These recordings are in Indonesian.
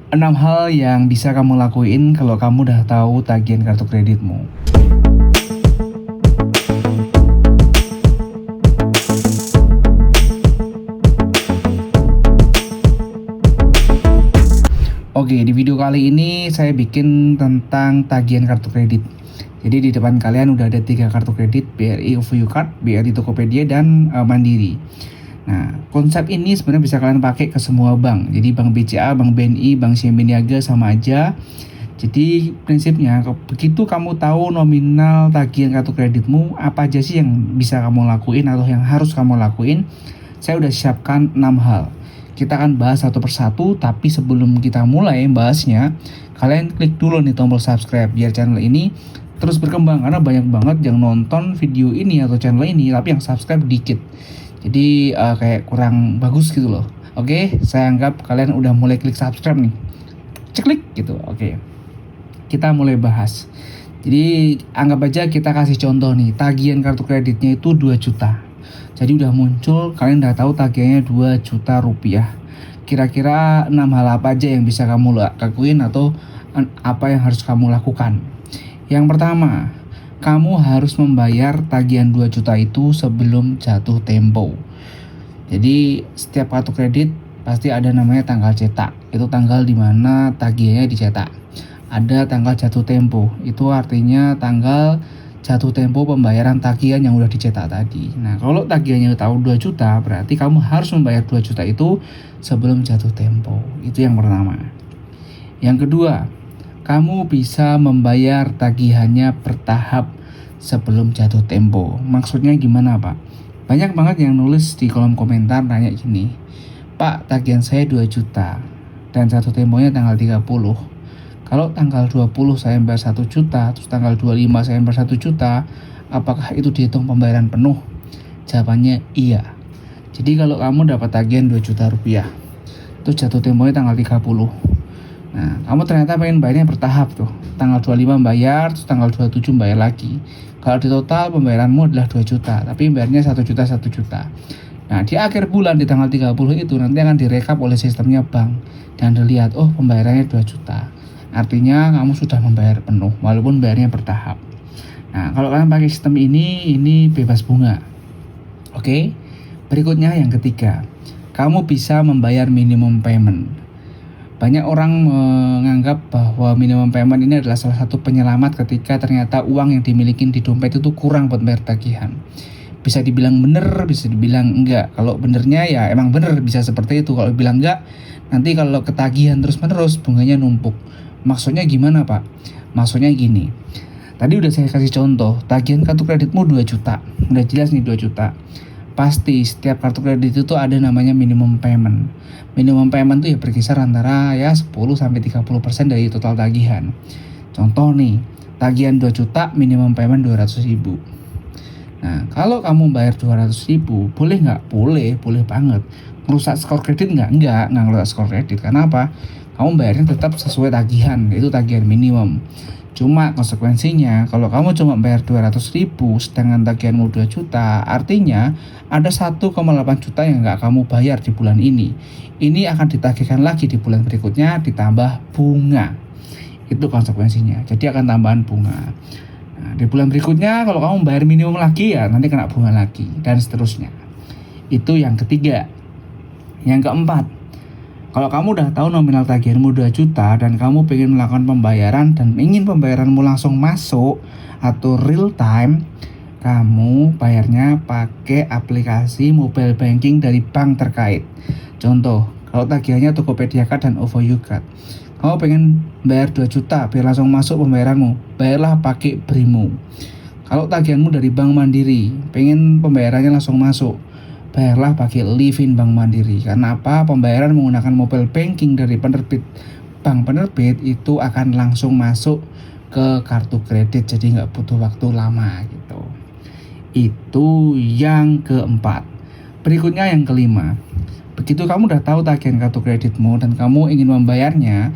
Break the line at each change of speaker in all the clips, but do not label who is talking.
6 hal yang bisa kamu lakuin kalau kamu udah tahu tagihan kartu kreditmu. Oke, di video kali ini saya bikin tentang tagihan kartu kredit. Jadi di depan kalian udah ada 3 kartu kredit, BRI OVO Card, BRI Tokopedia, dan Mandiri. Nah, konsep ini sebenarnya bisa kalian pakai ke semua bank. Jadi bank BCA, bank BNI, bank Siam Niaga sama aja. Jadi prinsipnya begitu kamu tahu nominal tagihan kartu kreditmu, apa aja sih yang bisa kamu lakuin atau yang harus kamu lakuin, saya udah siapkan 6 hal. Kita akan bahas satu persatu, tapi sebelum kita mulai bahasnya, kalian klik dulu nih tombol subscribe biar channel ini terus berkembang, karena banyak banget yang nonton video ini atau channel ini tapi yang subscribe dikit. Jadi kayak kurang bagus gitu loh. Oke, saya anggap kalian udah mulai klik subscribe nih. Ceklik gitu. Oke. Kita mulai bahas. Jadi anggap aja kita kasih contoh nih, tagihan kartu kreditnya itu 2 juta. Jadi udah muncul, kalian udah tahu tagihannya 2 juta rupiah. Kira-kira 6 hal apa aja yang bisa kamu lakuin atau apa yang harus kamu lakukan. Yang pertama, kamu harus membayar tagihan 2 juta itu sebelum jatuh tempo. Jadi setiap kartu kredit pasti ada namanya tanggal cetak. Itu tanggal dimana tagihannya dicetak. Ada tanggal jatuh tempo, itu artinya tanggal jatuh tempo pembayaran tagihan yang udah dicetak tadi. Nah, kalau tagihannya tahu 2 juta, berarti kamu harus membayar 2 juta itu sebelum jatuh tempo. Itu yang pertama. Yang kedua, kamu bisa membayar tagihannya bertahap sebelum jatuh tempo. Maksudnya gimana, Pak? Banyak banget yang nulis di kolom komentar nanya gini, Pak, tagihan saya 2 juta dan jatuh temponya tanggal 30. Kalau tanggal 20 saya bayar 1 juta, terus tanggal 25 saya bayar 1 juta, apakah itu dihitung pembayaran penuh? Jawabannya iya. Jadi kalau kamu dapat tagihan 2 juta rupiah, terus jatuh temponya tanggal 30. Nah, kamu ternyata pengen bayarnya bertahap tuh. Tanggal 25 bayar, terus tanggal 27 bayar lagi. Kalau di total pembayaranmu adalah 2 juta, tapi bayarnya 1 juta 1 juta. Nah, di akhir bulan di tanggal 30 itu nanti akan direkap oleh sistemnya bank dan dilihat, oh pembayarannya 2 juta. Artinya kamu sudah membayar penuh walaupun bayarnya bertahap. Nah, kalau kalian pakai sistem ini bebas bunga. Oke. Berikutnya yang ketiga, kamu bisa membayar minimum payment. Banyak orang menganggap bahwa minimum payment ini adalah salah satu penyelamat ketika ternyata uang yang dimiliki di dompet itu kurang buat bayar tagihan. Bisa dibilang bener, bisa dibilang enggak. Kalau benernya ya emang bener bisa seperti itu. Kalau bilang enggak, nanti kalau ketagihan terus-menerus bunganya numpuk. Maksudnya gimana, Pak? Maksudnya gini. Tadi udah saya kasih contoh, tagihan kartu kreditmu 2 juta. Udah jelas nih 2 juta. Pasti setiap kartu kredit itu ada namanya minimum payment. Minimum payment itu ya berkisar antara ya 10-30% dari total tagihan. Contoh nih, tagihan 2 juta minimum payment 200.000. Nah, kalau kamu bayar 200.000, boleh nggak? Boleh banget. Ngerusak skor kredit nggak? Nggak ngerusak skor kredit. Karena apa? Kamu bayarnya tetap sesuai tagihan, yaitu tagihan minimum. Cuma konsekuensinya, kalau kamu cuma bayar 200.000 sedangkan tagihanmu 2 juta, artinya ada 1,8 juta yang nggak kamu bayar di bulan ini. Ini akan ditagihkan lagi di bulan berikutnya ditambah bunga. Itu konsekuensinya. Jadi akan tambahan bunga. Nah, di bulan berikutnya kalau kamu bayar minimum lagi ya nanti kena bunga lagi dan seterusnya. Itu yang ketiga. Yang keempat, kalau kamu udah tahu nominal tagihanmu 2 juta dan kamu pengen melakukan pembayaran dan ingin pembayaranmu langsung masuk atau real time, kamu bayarnya pakai aplikasi mobile banking dari bank terkait. Contoh, kalau tagihannya Tokopedia Card dan OVO Card. Kamu pengen bayar 2 juta biar langsung masuk pembayaranmu, bayarlah pakai Brimo. Kalau tagihanmu dari Bank Mandiri, pengen pembayarannya langsung masuk, bayarlah pakai Livin Bank Mandiri. Karena apa? Pembayaran menggunakan mobile banking dari penerbit bank penerbit itu akan langsung masuk ke kartu kredit, jadi nggak butuh waktu lama gitu. Itu yang keempat. Berikutnya yang kelima. Begitu kamu udah tahu tagihan kartu kreditmu dan kamu ingin membayarnya,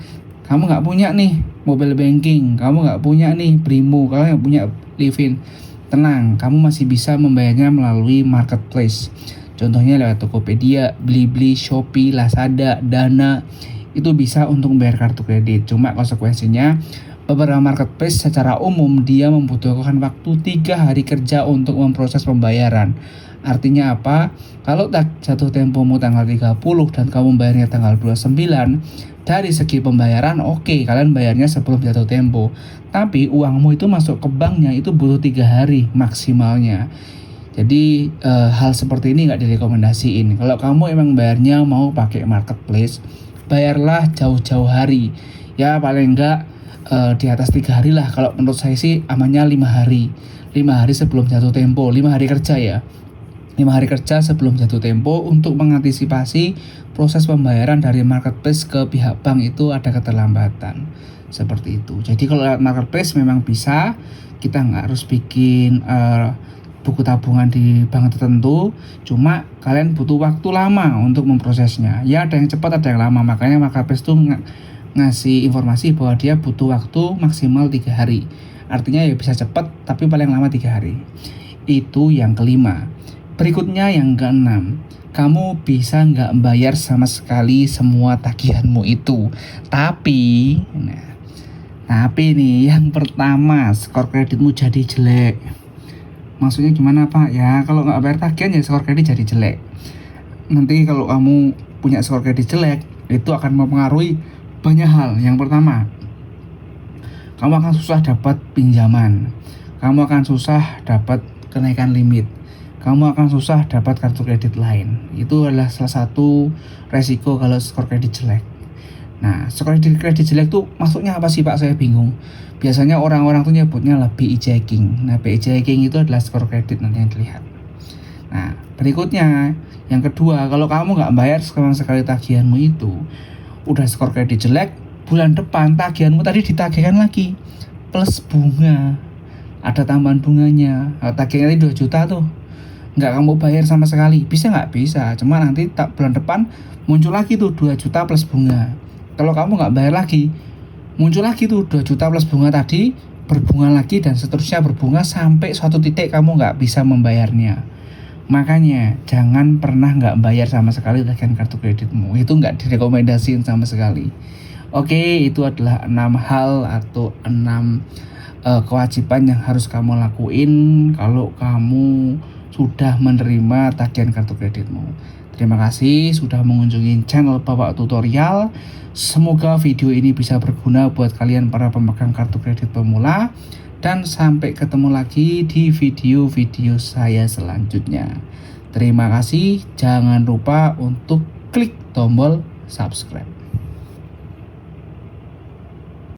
kamu nggak punya nih mobile banking, kamu nggak punya nih Brimo, kamu nggak punya Livin, tenang, kamu masih bisa membayarnya melalui marketplace. Contohnya lewat Tokopedia, Blibli, Shopee, Lazada, Dana. itu bisa untuk membayar kartu kredit. Cuma konsekuensinya beberapa marketplace secara umum dia membutuhkan waktu 3 hari kerja untuk memproses pembayaran. Artinya apa? Kalau jatuh tempomu tanggal 30 dan kamu bayarnya tanggal 29, dari segi pembayaran oke, kalian bayarnya sebelum jatuh tempo. Tapi uangmu itu masuk ke banknya itu butuh 3 hari maksimalnya. Jadi hal seperti ini nggak direkomendasiin. Kalau kamu emang bayarnya mau pakai marketplace, bayarlah jauh-jauh hari. Ya paling enggak di atas 3 hari lah. Kalau menurut saya sih amannya 5 hari. 5 hari sebelum jatuh tempo, 5 hari kerja ya. 5 hari kerja sebelum jatuh tempo untuk mengantisipasi proses pembayaran dari marketplace ke pihak bank itu ada keterlambatan. Seperti itu. Jadi kalau marketplace memang bisa, kita nggak harus bikin buku tabungan di bank tertentu, cuma kalian butuh waktu lama untuk memprosesnya. Ya ada yang cepat, ada yang lama, makanya marketplace tuh ngasih informasi bahwa dia butuh waktu maksimal 3 hari. Artinya ya bisa cepat, tapi paling lama 3 hari. Itu yang kelima. Berikutnya yang keenam, kamu bisa nggak bayar sama sekali semua tagihanmu itu. Tapi nih yang pertama, skor kreditmu jadi jelek. Maksudnya gimana Pak? Ya kalau nggak bayar tagihan ya skor kredit jadi jelek. Nanti kalau kamu punya skor kredit jelek, itu akan mempengaruhi banyak hal. Yang pertama, kamu akan susah dapat pinjaman. Kamu akan susah dapat kenaikan limit. Kamu akan susah dapat kartu kredit lain. Itu adalah salah satu resiko kalau skor kredit jelek. Nah, skor kredit jelek tuh maksudnya apa sih Pak? Saya bingung. Biasanya orang-orang tuh nyebutnya BI checking. Nah, BI checking itu adalah skor kredit nanti yang dilihat. Nah, berikutnya yang kedua, kalau kamu nggak bayar sama sekali tagihanmu itu, udah skor kredit jelek, bulan depan tagihanmu tadi ditagihkan lagi plus bunga. Ada tambahan bunganya. Tagihannya 2 juta tuh, nggak kamu bayar sama sekali, bisa nggak? Bisa, cuma nanti bulan depan muncul lagi tuh 2 juta plus bunga. Kalau kamu nggak bayar lagi, muncul lagi tuh 2 juta plus bunga tadi, berbunga lagi dan seterusnya berbunga sampai suatu titik kamu nggak bisa membayarnya. Makanya jangan pernah nggak bayar sama sekali tagihan kartu kreditmu, itu nggak direkomendasiin sama sekali. Oke, itu adalah 6 hal atau 6 kewajiban yang harus kamu lakuin kalau kamu sudah menerima tagihan kartu kreditmu. Terima kasih sudah mengunjungi channel Bapak Tutorial. Semoga video ini bisa berguna buat kalian para pemegang kartu kredit pemula. Dan sampai ketemu lagi di video-video saya selanjutnya. Terima kasih. Jangan lupa untuk klik tombol subscribe.